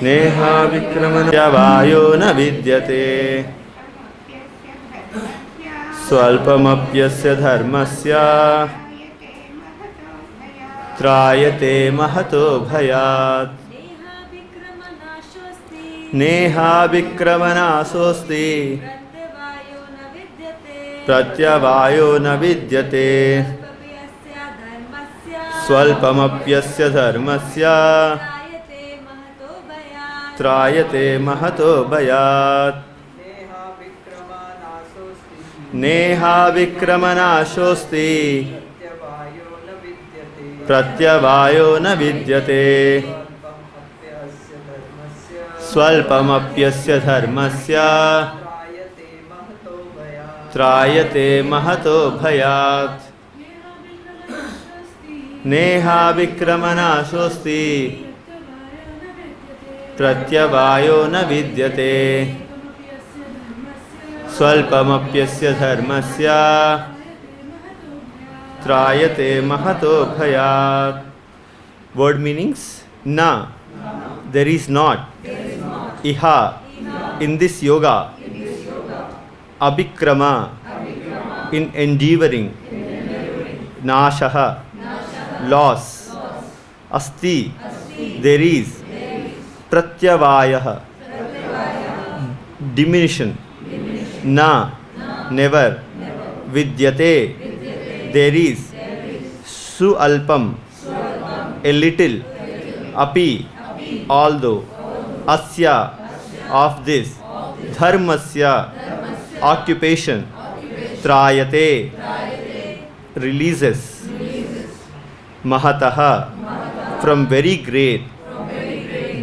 नेहा विक्रमस्य वायो न विद्यते स्वल्पमप्यस्य धर्मस्य त्रायते महतो भयात् नेहा विक्रमनाशोऽस्ति प्रत्यवायो न विद्यते स्वल्पमप्यस्य धर्मस्य त्रायते महतो भयात् नेहा विक्रमनाशोऽस्ति प्रत्यवायो न विद्यते स्वल्पमप्यस्य धर्मस्य त्रायते महतो भयात् नेहा विक्रमनाशोऽस्ति प्रत्यवायो न विद्यते स्वल्पमप्यस्य धर्मस्य त्रायते महतो भयात्. Word meanings: na, there is not; iha, in this yoga; abhikrama, in endeavoring; nashaha, loss; asti, there is; pratyavayah, diminution; na, never; vidyate, there is; su alpam, a little; api, although; asya, of this; dharmasya, occupation; trayate, releases; mahataha, from very great;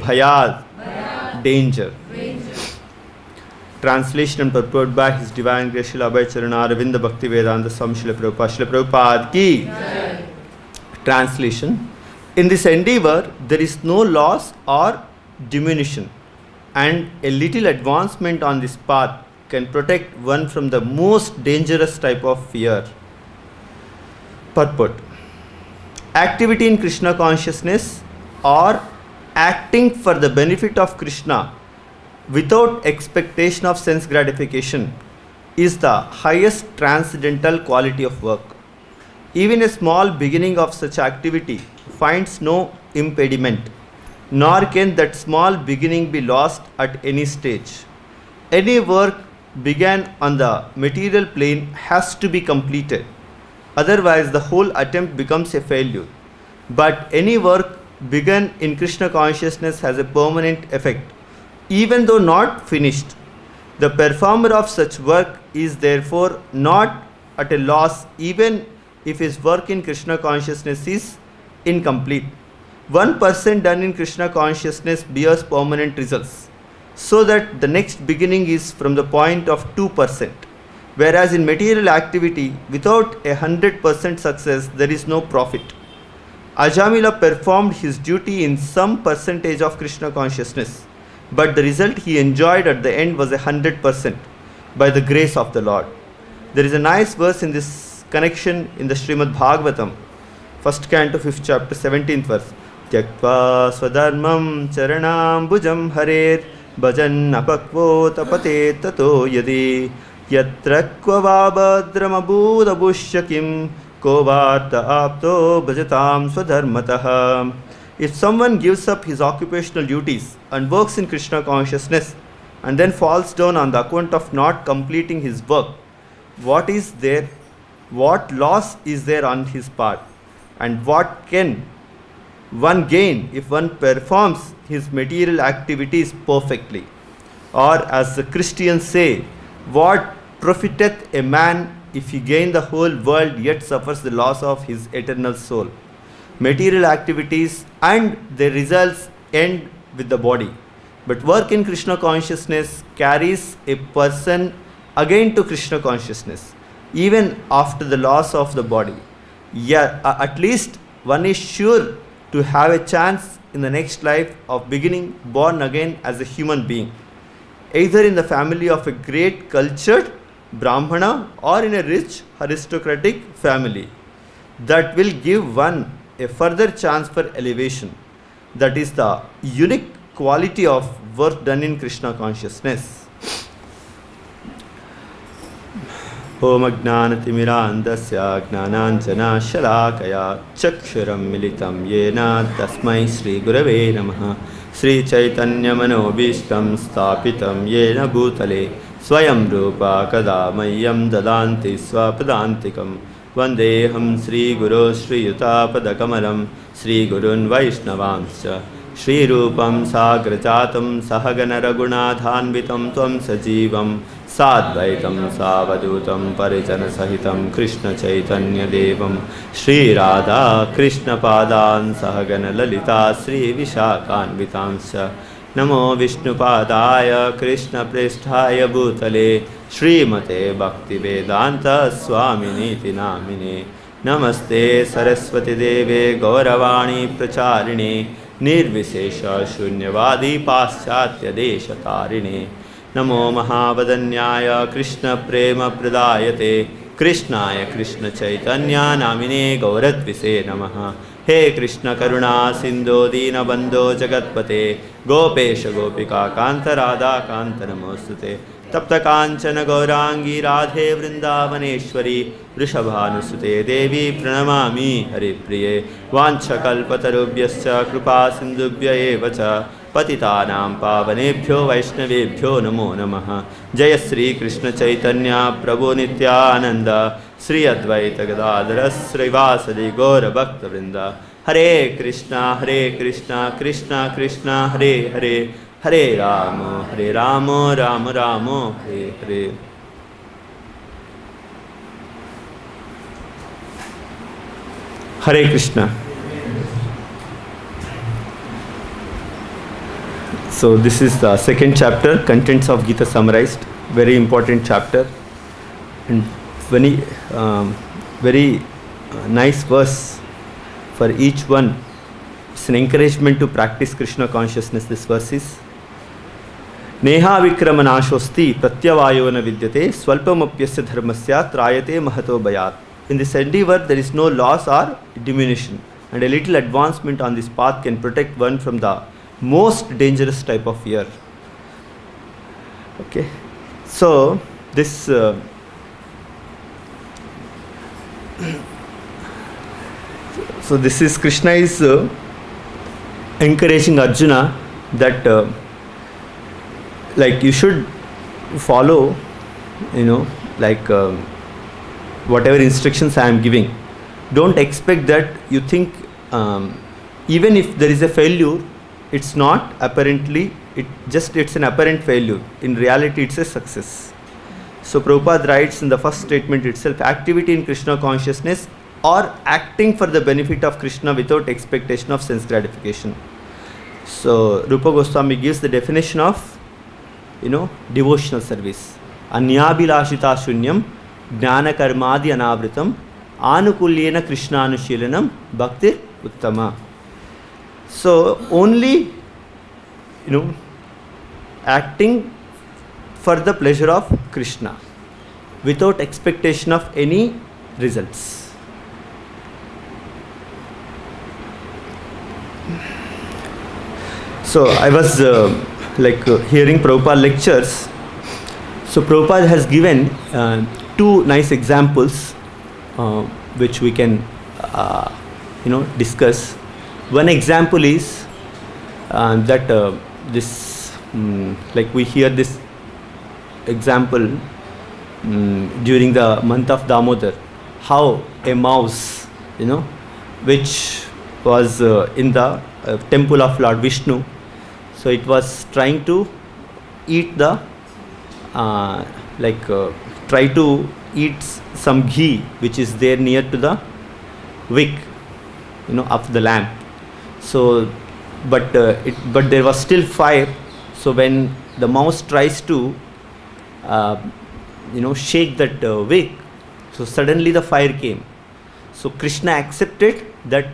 bhayat, danger. Translation and purport by His Divine Grace Srila Abhay Charana Aravinda Bhakti Vedanta Swami Srila Prabhupada. Srila Prabhupada ki. Translation: in this endeavor, there is no loss or diminution, and a little advancement on this path can protect one from the most dangerous type of fear. Purport: activity in Krishna consciousness or acting for the benefit of Krishna without expectation of sense gratification is the highest transcendental quality of work. Even a small beginning of such activity finds no impediment, nor can that small beginning be lost at any stage. Any work began on the material plane has to be completed, otherwise the whole attempt becomes a failure. But any work begun in Krishna consciousness has a permanent effect, even though not finished. The performer of such work is therefore not at a loss even if his work in Krishna consciousness is incomplete. 1% done in Krishna consciousness bears permanent results, so that the next beginning is from the point of 2%. Whereas in material activity, without 100% success, there is no profit. Ajamila performed his duty in some percentage of Krishna consciousness, but the result he enjoyed at the end was 100% by the grace of the Lord. There is a nice verse in this connection in the Srimad Bhagavatam, 1st canto, 5th chapter, 17th verse. Tyaktva swadharmam charanam bhujam harer bhajan apakvo tapate tato yadi yatra kvavabhadram abhudabushyakim ko varta apto bhajatam swadharmatah. If someone gives up his occupational duties and works in Krishna consciousness and then falls down on the account of not completing his work, what loss is there on his part? And what can one gain if one performs his material activities perfectly? Or as the Christians say, what profiteth a man if he gain the whole world yet suffers the loss of his eternal soul? Material activities and their results end with the body, but work in Krishna consciousness carries a person again to Krishna consciousness, even after the loss of the body. At least one is sure to have a chance in the next life of beginning born again as a human being, either in the family of a great cultured Brahmana or in a rich aristocratic family. That will give one a further chance for elevation. That is the unique quality of work done in Krishna consciousness. Om Ajnanatimirandasya Jnananjana Shalakaya Chakshuram Militam Yena Tasmai Sri Gurave Namaha Sri Chaitanya Manobishtam Stapitam Yena Bhutale Swayam Rupa Kada Mayam Dadanti Swapadantikam Vandeham Sri Guru Sri Yutapadakamalam Sri Gurun Vaishnavamscha Shri Rupam Sagrajatam Sahagana Raghunathanvitam Tvam Sajivam Sadvaitam Savadutam Parijana Sahitam Krishna Chaitanya Devam Shri Radha Krishna Padan Sahagana Lalita Sri Vishakhanvitamscha Namo Vishnu Padaya Krishna Presthaya Bhutale Srimate Bhakti Vedanta Swaminiti Namine Namaste Saraswati Deve Gauravani Pracharine Nirvishesha Shunyavadi Paschatya Desha Tarine Namo Mahavadanyaya Krishna Prema Pradayate Krishnaya Krishna Chaitanya Namine Gauradvise Namaha He Krishna Karuna Sindho Dina Bandho Jagatpate Gopesha Gopika Kanta Radha Kanta Namostute Tapta Kanchana Gaurangi Radhe Vrindavaneshwari Vrishabhanusute Devi Pranamami Haripriye Vancha Kalpatarubhyascha Kripa Sindhubhya Evacha Patitanam Pavanebhyo Vaishnavebhyo Namo Namaha Jaya Sri Krishna Chaitanya Prabhu Nityananda Sri Advaita Gadadhara Srivasadi Gaura Bhakta Vrinda Hare Krishna Krishna Krishna Hare Hare Hare Rama Rama Rama Hare Hare Hare Krishna. So this is the second chapter, contents of Gita summarized. Very important chapter and very nice verse for each one. It's an encouragement to practice Krishna consciousness. This verse is Neha Vikramanashosti Pratyavayona Vidyate Swalpamapyasya Dharmasya Trayate Mahato Bayat. In this endeavor there is no loss or diminution, and a little advancement on this path can protect one from the most dangerous type of fear. Okay, so this so this is Krishna is encouraging Arjuna that like you should follow, whatever instructions I am giving. Don't expect that you think even if there is a failure, it's not apparently, it's an apparent failure. In reality, it's a success. So Prabhupada writes in the first statement itself, activity in Krishna consciousness or acting for the benefit of Krishna without expectation of sense gratification. So Rupa Goswami gives the definition of, devotional service. Anyabhilashita shunyam jnana karmadi anavritam anukulyena krishnanushilanam bhaktir uttama. So only, acting for the pleasure of Krishna without expectation of any results. So I was hearing Prabhupada lectures. So Prabhupada has given two nice examples which we can discuss. One example is that this we hear this example during the month of Damodar, how a mouse, which was in the temple of Lord Vishnu, so it was trying to eat the try to eat some ghee which is there near to the wick, of the lamp. So but there was still fire. So when the mouse tries to shake that wick, so suddenly the fire came. So Krishna accepted that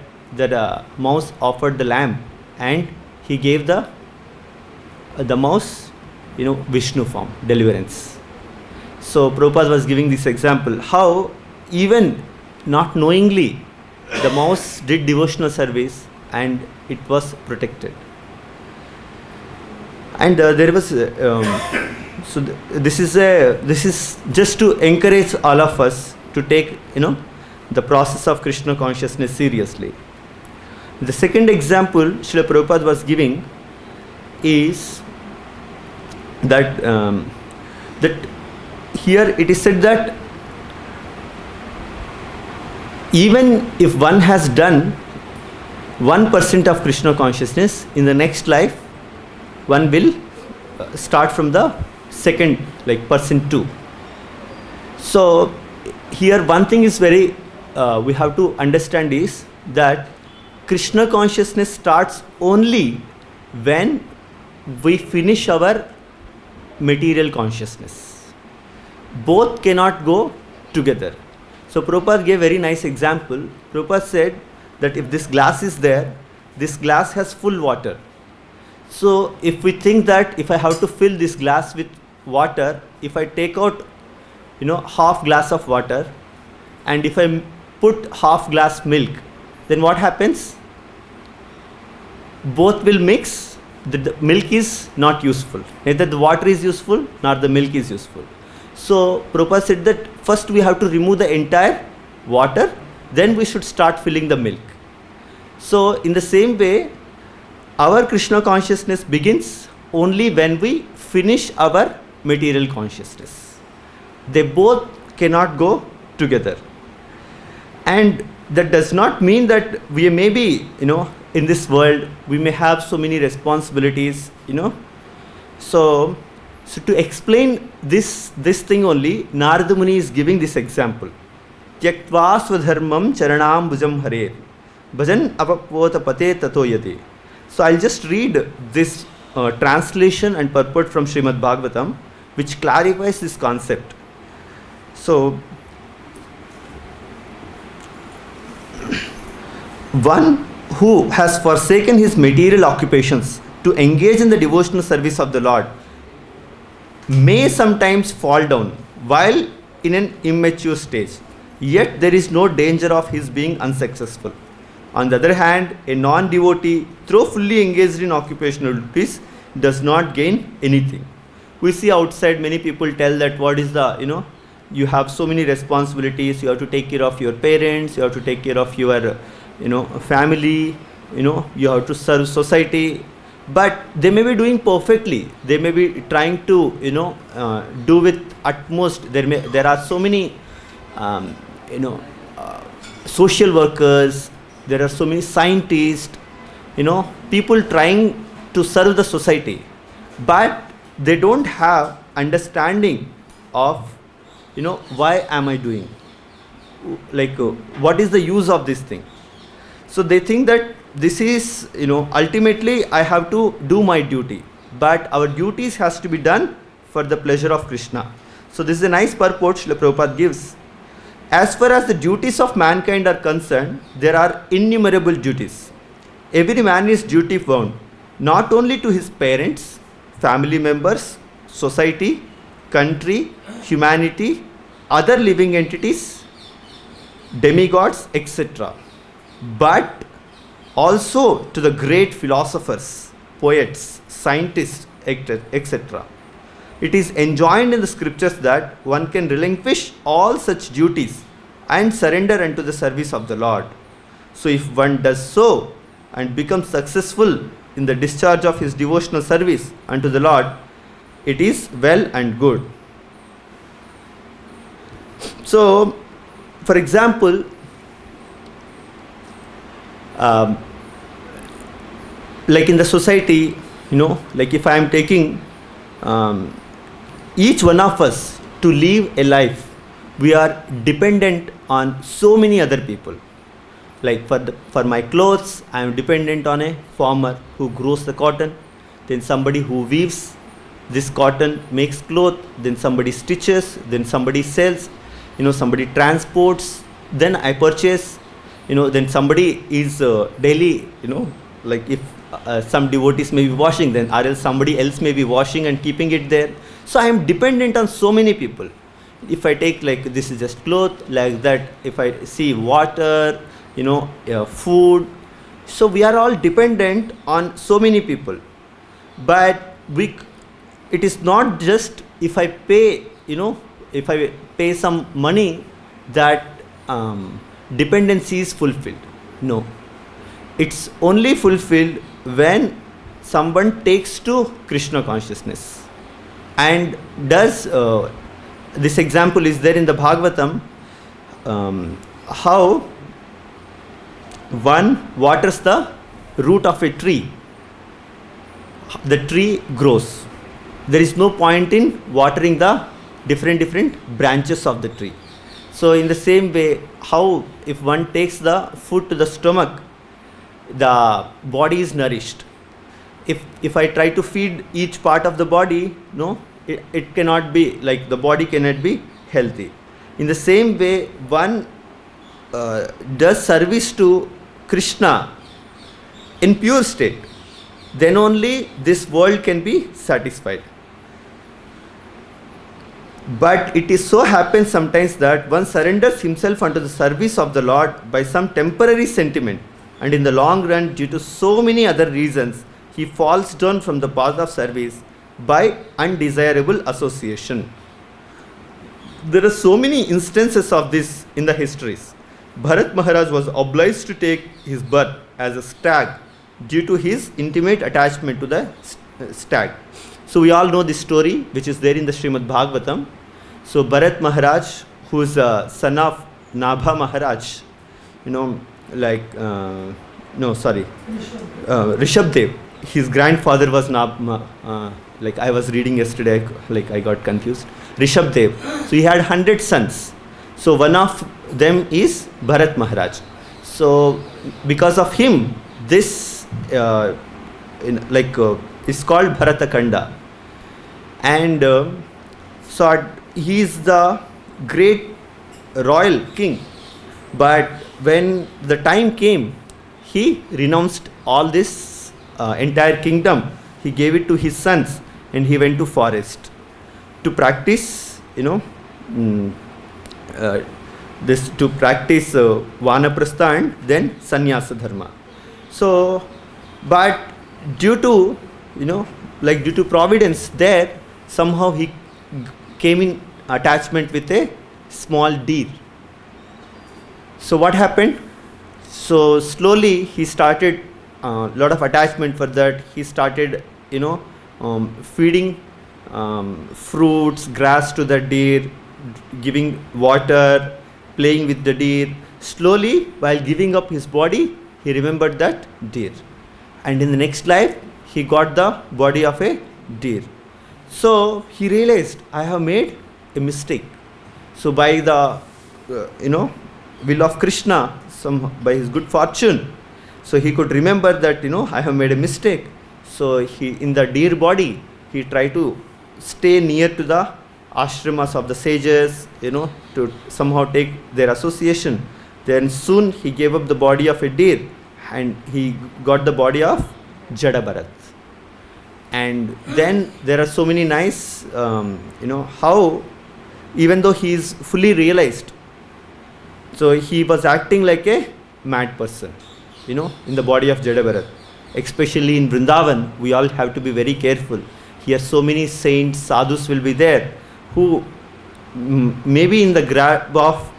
mouse offered the lamp, and he gave the mouse Vishnu form, deliverance. So Prabhupada was giving this example, how even not knowingly the mouse did devotional service, and it was protected. And there was this is just to encourage all of us to take the process of Krishna consciousness seriously. The second example Srila Prabhupada was giving is that that here it is said that even if one has done 1% of Krishna consciousness, in the next life one will start from the second, like person 2. So here one thing is very we have to understand is that Krishna consciousness starts only when we finish our material consciousness. Both cannot go together. So Prabhupada gave a very nice example. Prabhupada said that if this glass is there, this glass has full water. So if we think that if I have to fill this glass with water, if I take out half glass of water and if I put half glass milk, then what happens? Both will mix. The milk is not useful. Neither the water is useful nor the milk is useful. So Prabhupada said that first we have to remove the entire water, then we should start filling the milk. So in the same way, our Krishna consciousness begins only when we finish our material consciousness. They both cannot go together. And that does not mean that we may be, in this world, we may have so many responsibilities, So to explain this thing only, Narada Muni is giving this example. Tyaktva swadharmam charanam bhujam hare bhajan apapota pate tato yate. So I'll just read this translation and purport from Srimad Bhagavatam, which clarifies this concept. So, one who has forsaken his material occupations to engage in the devotional service of the Lord may sometimes fall down while in an immature stage, yet there is no danger of his being unsuccessful. On the other hand, a non-devotee, though fully engaged in occupational duties, does not gain anything. We see outside many people tell that what is the, you have so many responsibilities, you have to take care of your parents, you have to take care of your family, you have to serve society, but they may be doing perfectly, they may be trying to do with utmost. There are so many social workers, there are so many scientists, people trying to serve the society, but they don't have understanding of why am I doing, like what is the use of this thing. So they think that this is, ultimately I have to do my duty, but our duties has to be done for the pleasure of Krishna. So this is a nice purport Srila Prabhupada gives. As far as the duties of mankind are concerned, there are innumerable duties. Every man is duty bound, not only to his parents, family members, society, country, humanity, other living entities, demigods, etc., but also to the great philosophers, poets, scientists, etc. It is enjoined in the scriptures that one can relinquish all such duties and surrender unto the service of the Lord. So if one does so and becomes successful in the discharge of his devotional service unto the Lord, it is well and good. So, for example, like in the society, like if I am taking each one of us to live a life, we are dependent on so many other people. Like for my clothes, I am dependent on a farmer who grows the cotton, then somebody who weaves this cotton, makes cloth, then somebody stitches, then somebody sells, somebody transports, then I purchase, then somebody is daily, like if some devotees may be washing, then or else somebody else may be washing and keeping it there. So I am dependent on so many people. If I take like this is just cloth, like that, if I see water, food, So we are all dependent on so many people. But it is not just if I pay, if I pay some money, that dependency is fulfilled. No, it's only fulfilled when someone takes to Krishna consciousness and does. This example is there in the Bhagavatam. How one waters the root of a tree, the tree grows. There is no point in watering the different branches of the tree. So in the same way, how if one takes the food to the stomach, the body is nourished. If I try to feed each part of the body, no, it cannot be, like, the body cannot be healthy. In the same way, one does service to Krishna in pure state, then only this world can be satisfied. But it is so happens sometimes that one surrenders himself unto the service of the Lord by some temporary sentiment, and in the long run, due to so many other reasons, he falls down from the path of service by undesirable association. There are so many instances of this in the histories. Bharat Maharaj was obliged to take his birth as a stag due to his intimate attachment to the stag. So we all know this story, which is there in the Srimad Bhagavatam. So Bharat Maharaj, who is a son of Nabha Maharaj, Rishabdev. His grandfather was like I was reading yesterday, like I got confused. Rishabdev. So he had 100 sons. So one of them is Bharat Maharaj. So because of him, this is called Bharatakanda. And so he is the great royal king. But when the time came, he renounced all this entire kingdom. He gave it to his sons, and he went to forest to practice, Vanaprastha and then Sannyasa Dharma. So, but due to providence there, somehow he came in attachment with a small deer. So what happened? So slowly he started lot of attachment for that. He started, feeding fruits, grass to the deer, giving water, playing with the deer. Slowly, while giving up his body, he remembered that deer. And in the next life, he got the body of a deer. So he realized, I have made a mistake. So by the, will of Krishna, by his good fortune, so he could remember that, I have made a mistake. So he, in the deer body, he tried to stay near to the ashramas of the sages, to somehow take their association. Then soon he gave up the body of a deer and he got the body of Jada Bharat. And then there are so many nice, how even though he is fully realized, so he was acting like a mad person, in the body of Jada Bharat. Especially in Vrindavan, we all have to be very careful. Here so many saints, sadhus will be there, who maybe in the grab of,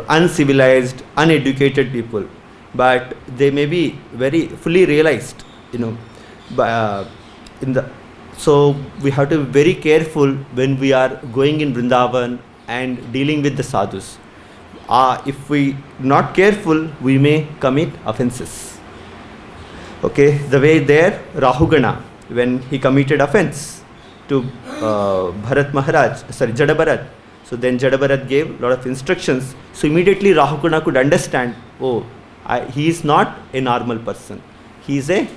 uncivilized, uneducated people, but they may be very fully realized, so we have to be very careful when we are going in Vrindavan and dealing with the sadhus. If we not careful, we may commit offenses. Okay, the way there, Rahugana, when he committed offense to Jada Bharat. So then Jada Bharat gave a lot of instructions. So immediately Rahugana could understand, he is not a normal person. He is a,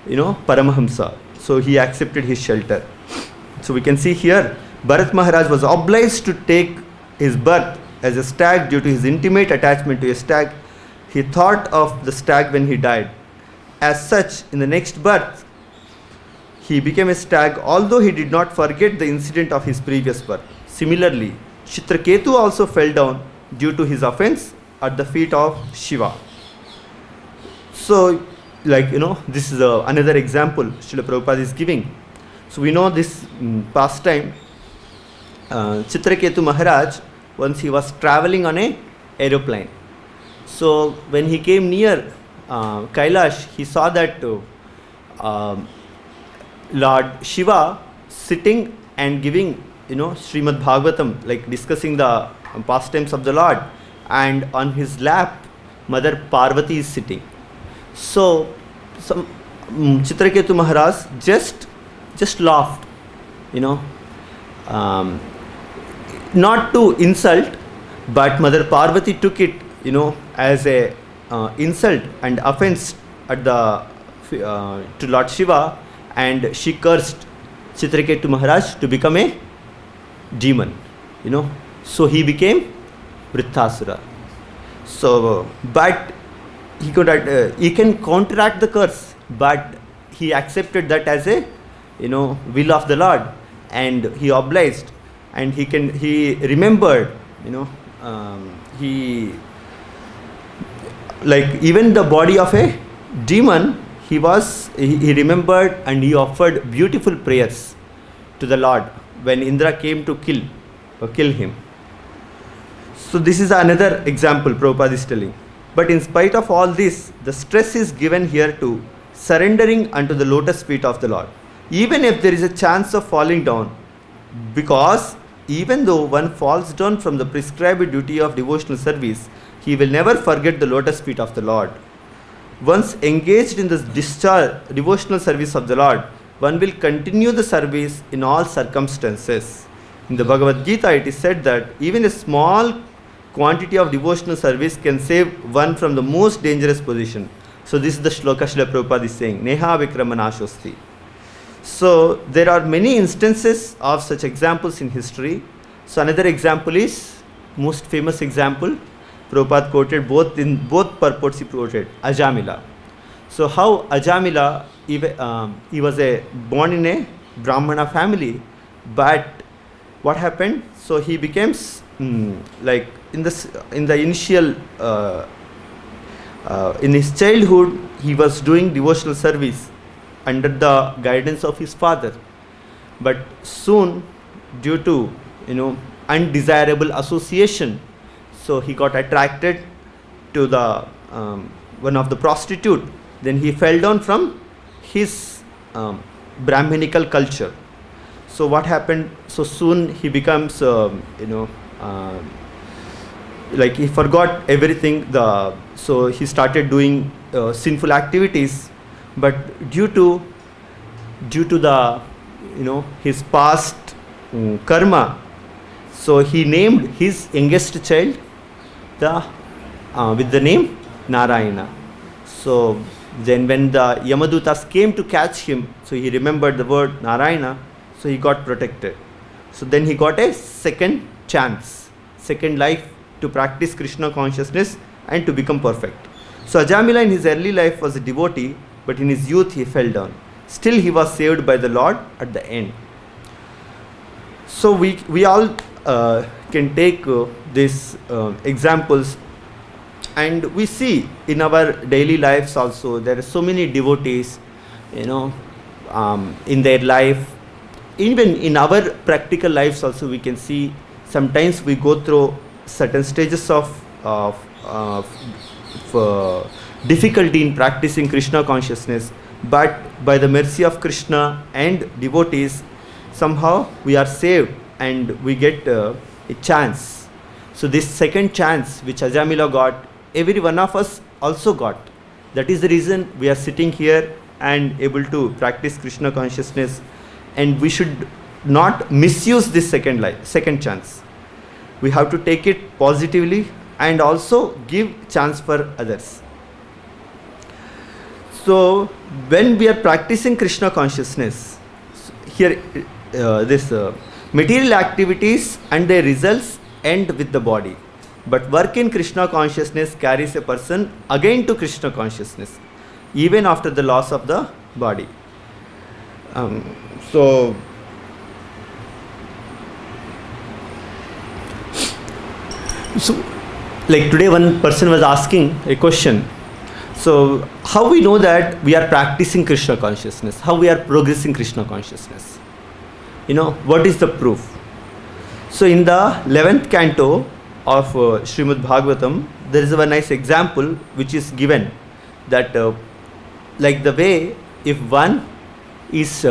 Paramahamsa. So he accepted his shelter. So we can see here, Bharat Maharaj was obliged to take his birth as a stag due to his intimate attachment to a stag. He thought of the stag when he died. As such, in the next birth, he became a stag, although he did not forget the incident of his previous birth. Similarly, Chitraketu also fell down due to his offense at the feet of Shiva. So, like, this is another example Srila Prabhupada is giving. So we know this pastime. Chitraketu Maharaj, once he was traveling on a aeroplane. So when he came near Kailash, he saw that Lord Shiva sitting and giving, Srimad Bhagavatam, like discussing the pastimes of the Lord, and on his lap, Mother Parvati is sitting. So some Chitraketu Maharaj just laughed, not to insult, but Mother Parvati took it, as a insult and offense at the to Lord Shiva, and she cursed Chitraketu Maharaj to become a demon, So he became Vrithasura. So, but he can counteract the curse, but he accepted that as a, will of the Lord, and he obliged, and he remembered, he, like, even the body of a demon, he remembered, and he offered beautiful prayers to the Lord when Indra came to kill him. So this is another example Prabhupada is telling. But in spite of all this, the stress is given here to surrendering unto the lotus feet of the Lord, even if there is a chance of falling down, because even though one falls down from the prescribed duty of devotional service, he will never forget the lotus feet of the Lord. Once engaged in this devotional service of the Lord, one will continue the service in all circumstances. In the Bhagavad Gita, it is said that even a small quantity of devotional service can save one from the most dangerous position. So this is the shloka Srila Prabhupada is saying, Neha Vikramanashosti. So there are many instances of such examples in history. So another example is, most famous example, Prabhupada quoted both purports he quoted, Ajamila. So how Ajamila, he was born in a Brahmana family, but what happened? So he becomes like in the initial in his childhood, he was doing devotional service under the guidance of his father, but soon, due to undesirable association, so he got attracted to the one of the prostitute. Then he fell down from his Brahminical culture. So what happened? So soon he becomes like he forgot everything. So he started doing sinful activities, but due to the his past karma, so he named his youngest child with the name Narayana. So then when the Yamadutas came to catch him, so he remembered the word Narayana, so he got protected. So then he got a second chance, second life to practice Krishna consciousness and to become perfect. So Ajamila in his early life was a devotee, but in his youth he fell down. Still he was saved by the Lord at the end. So we all can take these examples, and we see in our daily lives also there are so many devotees, in their life. Even in our practical lives also we can see sometimes we go through certain stages of difficulty in practicing Krishna consciousness, but by the mercy of Krishna and devotees, somehow we are saved and we get a chance. So this second chance which Ajamila got, every one of us also got. That is the reason we are sitting here and able to practice Krishna consciousness, and we should not misuse this second chance. We have to take it positively and also give chance for others. So when we are practicing Krishna consciousness, here this material activities and their results end with the body, but work in Krishna consciousness carries a person again to Krishna consciousness even after the loss of the body. So like today one person was asking a question, So how we know that we are practicing Krishna consciousness? How we are progressing Krishna consciousness? What is the proof? So in the 11th canto of Srimad Bhagavatam, there is a nice example which is given that like the way if one is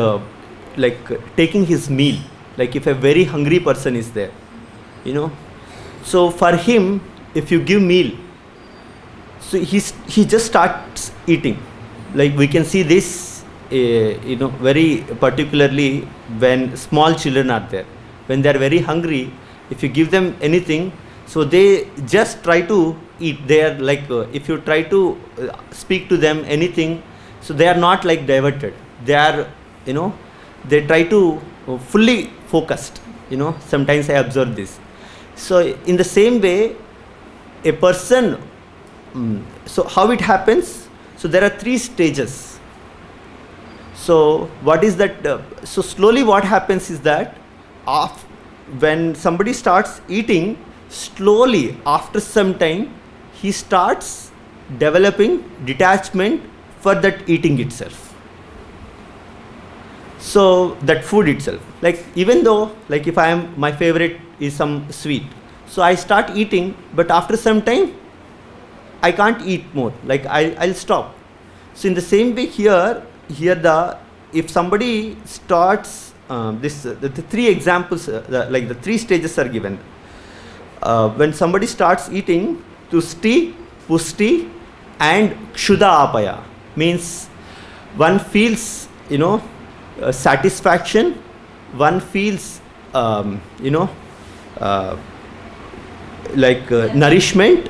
taking his meal, like if a very hungry person is there, so for him, if you give meal, so he just starts eating. Like we can see this, very particularly when small children are there. When they are very hungry, if you give them anything, so they just try to eat. They are like, if you try to speak to them anything, so they are not like diverted. They are, they try to fully focused. Sometimes I observe this. So in the same way, a person, so how it happens? So there are 3 stages. So what is that? So slowly what happens is that when somebody starts eating, slowly after some time, he starts developing detachment for that eating itself. So that food itself, like even though, like if my favorite is some sweet, so I start eating, but after some time, I can't eat more, like I'll stop. So in the same way here if somebody starts the 3 examples, like the 3 stages are given. When somebody starts eating, tusti, pusti and kshuda apaya, means one feels, satisfaction, one feels, nourishment,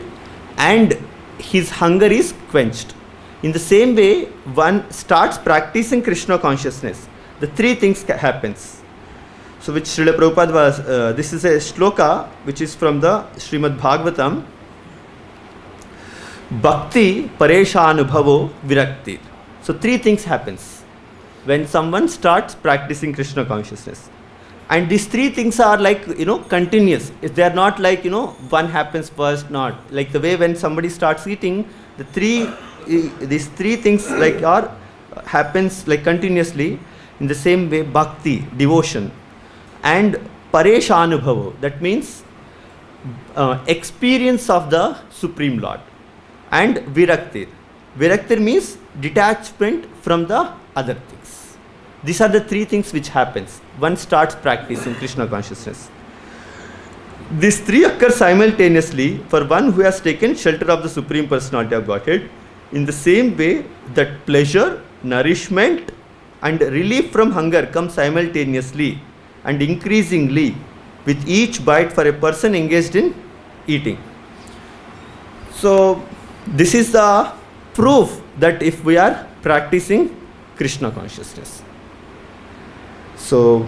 and his hunger is quenched. In the same way, one starts practicing Krishna consciousness. The 3 things happens. So which Srila Prabhupada was, this is a shloka which is from the Srimad Bhagavatam. Bhakti pareshanubhavo virakti. So 3 things happens when someone starts practicing Krishna consciousness. And these 3 things are like, continuous. They are not like, one happens first, not. Like the way when somebody starts eating, these 3 things like happens like continuously. In the same way, bhakti, devotion, and pareshanubhava, that means experience of the Supreme Lord, and virakti. Virakti means detachment from the other things. These are the 3 things which happens. One starts practicing Krishna consciousness. These 3 occur simultaneously for one who has taken shelter of the Supreme Personality of Godhead. In the same way, that pleasure, nourishment, and relief from hunger come simultaneously and increasingly with each bite for a person engaged in eating. So this is the proof that if we are practicing Krishna consciousness. So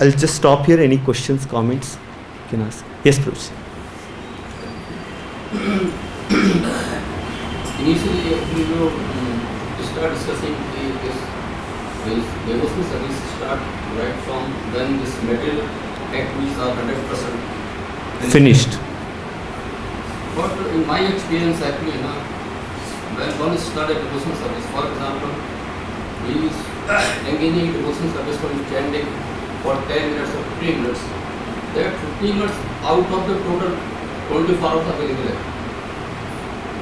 I'll just stop here. Any questions, comments you can ask? Yes, please. Initially, you start discussing this devotional service start right from when this material activities are 100% Finished. But in my experience, actually, when one started devotional service, for example, we is engaging in devotional service for chanting for 10 minutes or 15 minutes. That 15 minutes out of the total 24 hours available.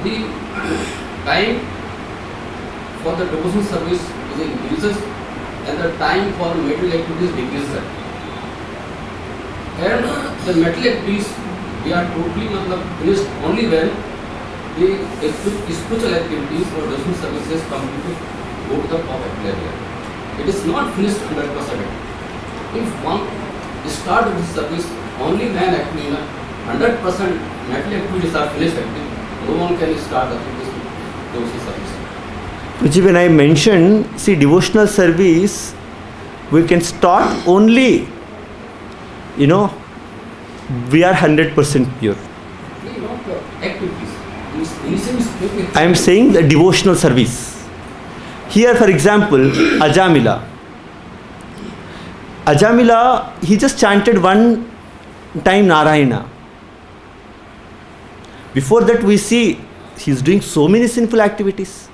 The time for the devotional service is increases and the time for material activities decreases. And the material activities we are totally finished only when the spiritual activities or devotional services completely go to the top level. It is not finished 100%. If one start with service only when actually 100% material activities are finished, no one can start the devotional service. Which when I mentioned, see, devotional service, we can start only, we are 100% pure. Activities. I am saying the devotional service. Here, for example, Ajamila. Ajamila, he just chanted one time Narayana. Before that, we see he's doing so many sinful activities.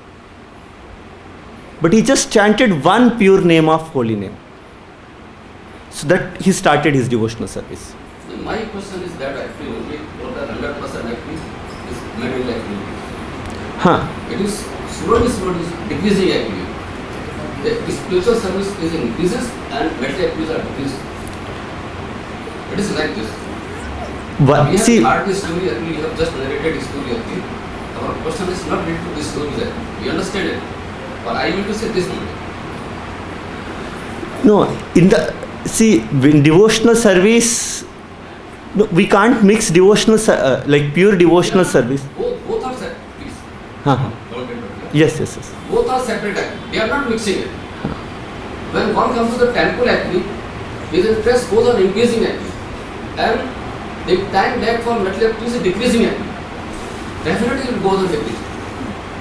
But he just chanted one pure name of holy name. So that he started his devotional service. So my question is that actually only for the 100% actually is material activity. It is slowly decreasing actually. The spiritual service is increases and material activities are decreasing. It is like this. We have heard this story actually, you have just narrated this story actually. Our question is not related to this story actually. We understand it. But I want to say this only. No, in devotional service, no, we can't mix devotional, like pure devotional service. Both are separate, please. Yes. Both are separate actually. They are not mixing it. When one comes to the temple actually, his interest goes on increasing actually. And the time left for material activities is decreasing actually. Definitely it goes on decreasing.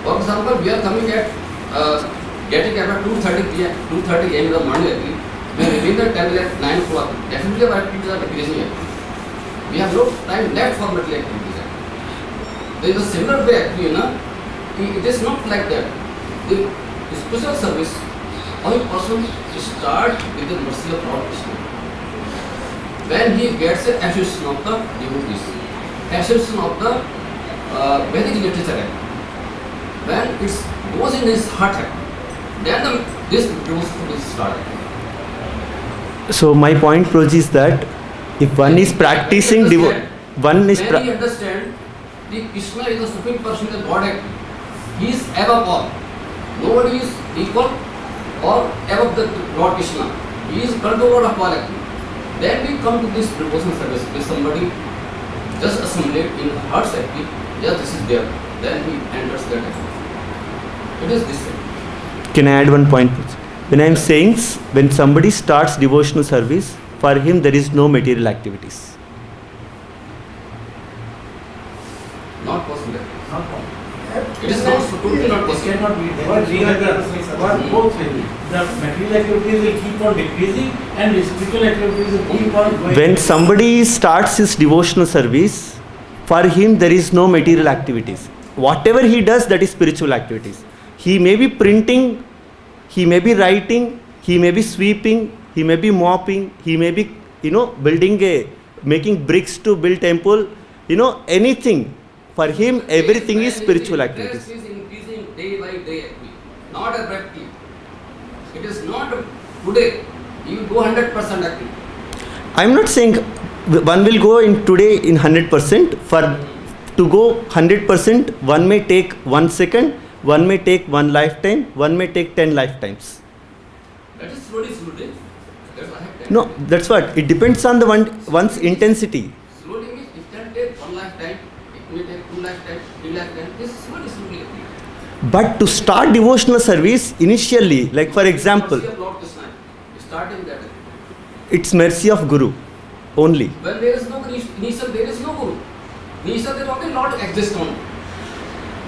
For example, we are coming at getting up at 2:30 p.m. 2:30 a.m. in the morning actually. When we leave the temple at 9 o'clock, definitely our activities are decreasing actually. We have no time left for material activities actually. There is a similar way actually, it is not like that. The spiritual service, how a person start with the mercy of Lord Krishna. When he gets the association of the devotees, association of the Vedic literature, when it goes in his heart, then this devotion will start. So my point, Proj, is that if one is practicing devotion, one is understand the Krishna is the supreme person, the God actually. He is above all. Nobody is equal or above the Lord Krishna. He is controller of all actually. Then we come to this devotional service with somebody just assimilate in heart actually. Yeah, this is there. Then he enters that actually. It is this way. Can I add one point? When I am saying, when somebody starts devotional service, for him there is no material activities. Not possible. Not possible. It is not totally not possible. It cannot be. Both will be. The material activities will keep on decreasing and the spiritual activities will keep on going. When somebody starts his devotional service, for him there is no material activities. Whatever he does, that is spiritual activities. He may be printing, he may be writing, he may be sweeping, he may be mopping, he may be, making bricks to build temple, anything. For him, everything is spiritual activities. Interest is increasing day by day actually, not abruptly. It is not today. You go 100% actually. I am not saying one will go in today in 100%. For to go 100%, one may take 1 second, one may take 1 lifetime, one may take 10 lifetimes. That is slowly. That's what I have No, that's what. It depends on the one's intensity. Slowly means it can take 1 lifetime, it may take 2 lifetimes, 3 lifetimes. This is slowly. But to start devotional service, initially, like for example, Mercy of Lord Krishna, starting that. it's mercy of Guru only. When there is no initial, there is no Guru. Initial, there only Lord exists only.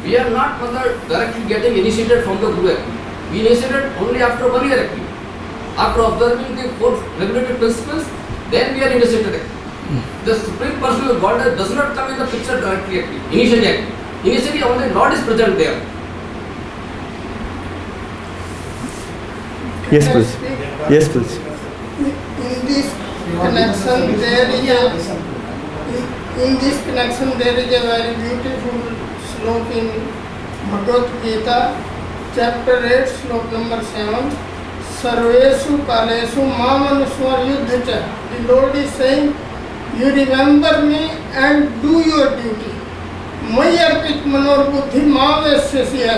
We are not directly getting initiated from the Guru actually. We initiated only after 1 year actually. After observing the 4 regulated principles, then we are initiated actually. The Supreme Personal God does not come in the picture directly actually. Initially only Lord is present there. Yes, please. Yes, please. In this connection, there is a very beautiful slok in Bhagavad Gita, chapter 8, slok number 7. Sarveshu Kaleshu Mamanuswar Yuddhacha. The Lord is saying, you remember me and do your duty. Mayarpit Manor Buddhi Mavesya.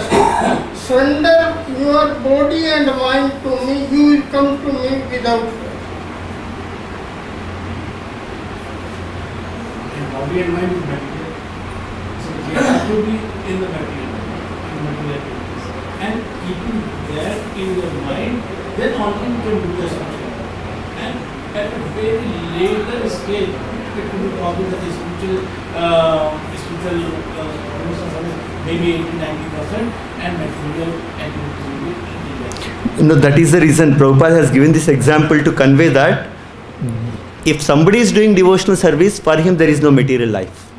Surrender your body and mind to me, you will come to me without fear. Body and mind is material. So we have to be in the material activities. And keeping that in your mind, then only you can do the spiritual. And at a very later stage, it will be possible that the spiritual maybe 80-90% and material activities will be. No, that is the reason Prabhupada has given this example to convey that if somebody is doing devotional service, for him there is no material life.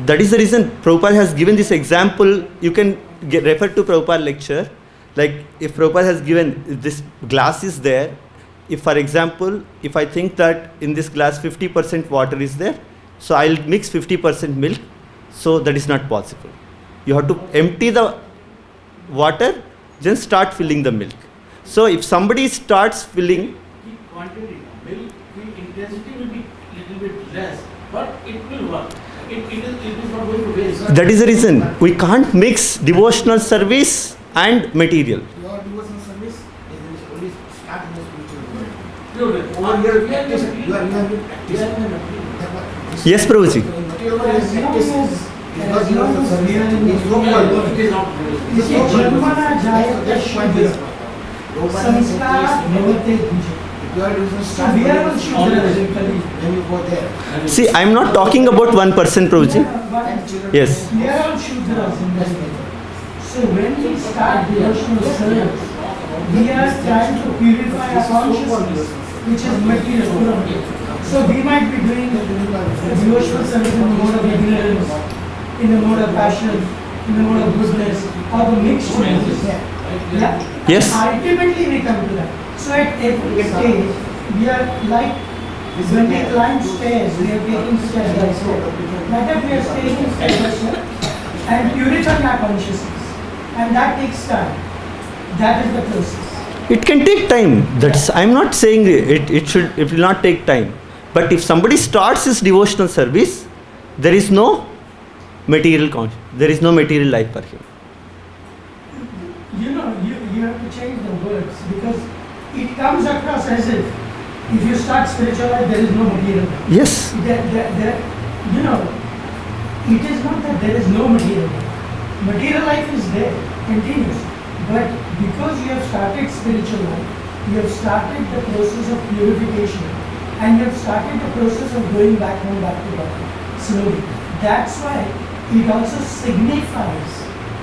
That is the reason Prabhupada has given this example. You can refer to Prabhupada lecture. Like if Prabhupada has given, if this glass is there, if for example, if I think that in this glass 50% water is there, so I'll mix 50% milk, so that is not possible. You have to empty the water, then start filling the milk. So if somebody starts filling, The quantity, milk, the intensity will be little bit less, but it will work. It is not going to waste. that is the reason we can't mix devotional service and material. Your devotional service is only start in the spiritual world. No, Over here, we are practice, in you are the practice. material. Yes, Prabhuji. So in material world, As long practice as- is not as long devotional as service. we are in It's no the- point. It is not real. You see, Janmana Jayata Shudra, Sanskar Bhavate Bhuja. If you are devotional So start we are from all the- Shudras in Kali. then you go there. See, I am not talking about one person, Prabhuji. And children. Yes. We are all Shudras in this way. So when we start devotional service, we are trying to purify our consciousness, which is material. So we might be doing devotional service in the mode of ignorance, in the mode of passion, in the mode of goodness, or the mixed modes. Yeah? Yes. And ultimately we come to that. So at every stage, we are like, when we climb stairs, we are taking step by step. Like that we are taking step by step and purifying our consciousness. And that takes time. That is the process. It can take time. That's I'm not saying it will not take time. But if somebody starts his devotional service, there is no material there is no material life for him. You know, you have to change the words because it comes across as if you start spiritual life, there is no material life. Yes. You know, it is not that there is no material life. Material life is there, continuous. But because you have started spiritual life, you have started the process of purification and you have started the process of going back home, back to God, slowly. That's why it also signifies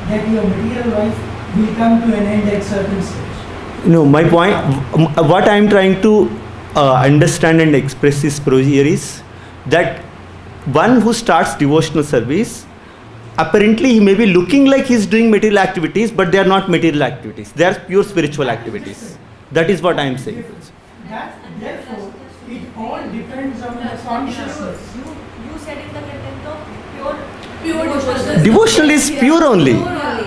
that your material life will come to an end at certain stage. No, my point, what I am trying to understand and express this here is that one who starts devotional service, apparently he may be looking like he is doing material activities, but they are not material activities. They are pure spiritual activities. That is what I am saying. Therefore, it all depends on the consciousness. You said in the content of pure devotional. Devotional is pure only.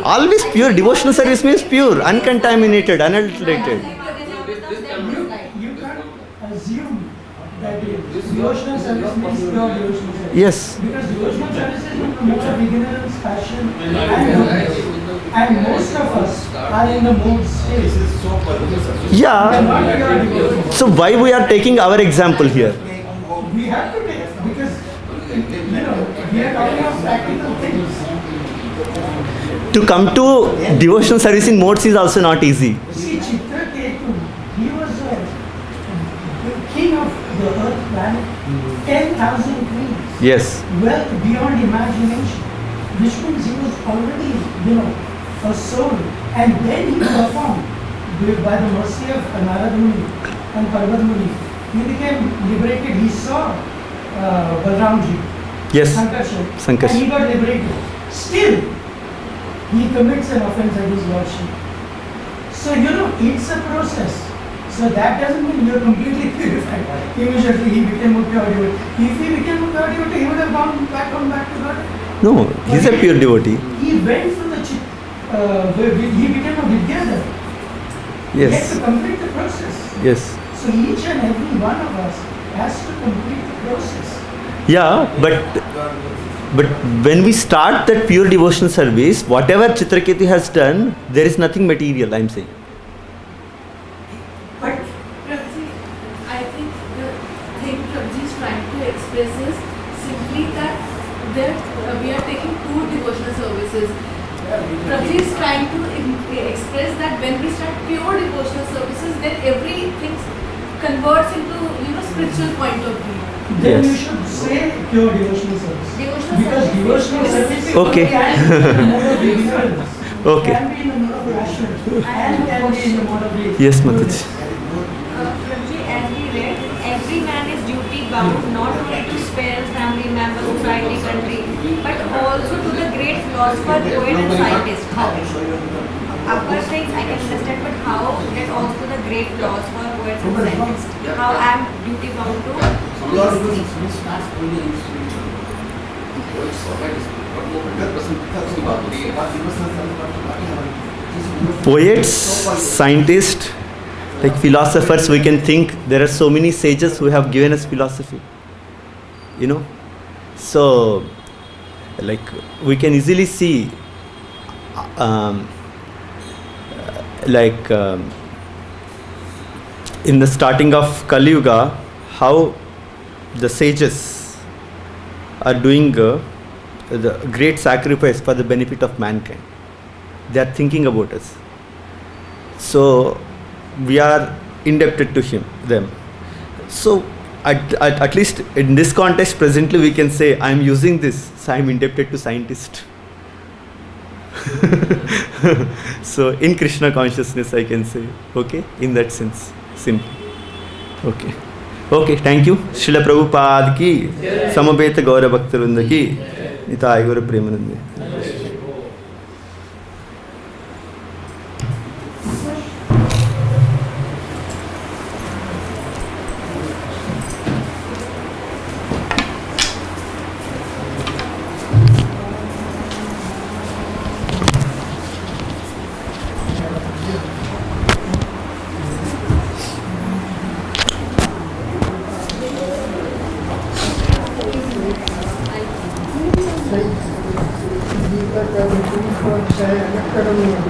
Always pure. Devotional service means pure, uncontaminated, unadulterated. You can't assume that devotional service means pure devotional service. Yes. Because devotional service is in the mode of ignorance, passion, and most of us are in the mode state. We are Yeah. not pure devotional. So why we are taking our example here? We have to take because we are talking of practical things. To come to devotional service in modes is also not easy. See, Chitraketu, he was the king of the earth planet, 10,000 queens, Yes. wealth beyond imagination, which means he was already, a soul. And then he performed, by the mercy of Narada Muni and Parvat Muni, he became liberated. He saw Balramji, Yes. Sankarshan, Sankarshan. and he got liberated. Still, he commits an offense against Lordship. So, it's a process. So that doesn't mean you're completely purified. Immediately he became a pure devotee. If he became a pure devotee, he would have gone back to God. No, he's a pure devotee. He went through he became a Vidyadhar. He had Yes. to complete the process. Yes. So each and every one of us has to complete the process. Yeah, but when we start that pure devotional service, whatever Chitraketu has done, there is nothing material, I am saying. But Prabhuji, I think the thing Prabhuji is trying to express is simply that we are taking two devotional services. Prabhuji is trying to express that when we start pure devotional services, then everything converts into spiritual point of view. then Yes. you should say pure devotional service. Devotional Because service devotional is- service Okay. can be in the mode of ignorance, Okay. can be in the mode of passion, and can be in the mode of rage. Yes, Mataji. Prabhuji, as we read, every man is duty bound not only to spare family members, society, country, but also to the great philosopher, poet and scientist. How? Upper things I can understand, but how get also to the great philosopher, poet and scientist? How I am duty bound to? Your devotion starts only in spiritual. Poets or writers, what more 100% की बात होती है. Poets, scientists, like philosophers, we can think there are so many sages who have given us philosophy. You know, so like we can easily see, in the starting of Kali Yuga, how the sages are doing the great sacrifice for the benefit of mankind. They are thinking about us. So we are indebted to them. So at least in this context, presently we can say I am using this, so I am indebted to scientists. So in Krishna consciousness, I can say, okay, in that sense, simple. Okay, thank you. Srila Prabhupada ki, Samabeta Gaura Bhaktarvrinda ki, Nitai Gaura Premanande. Gita का 22 अध्याय अलग कर्म में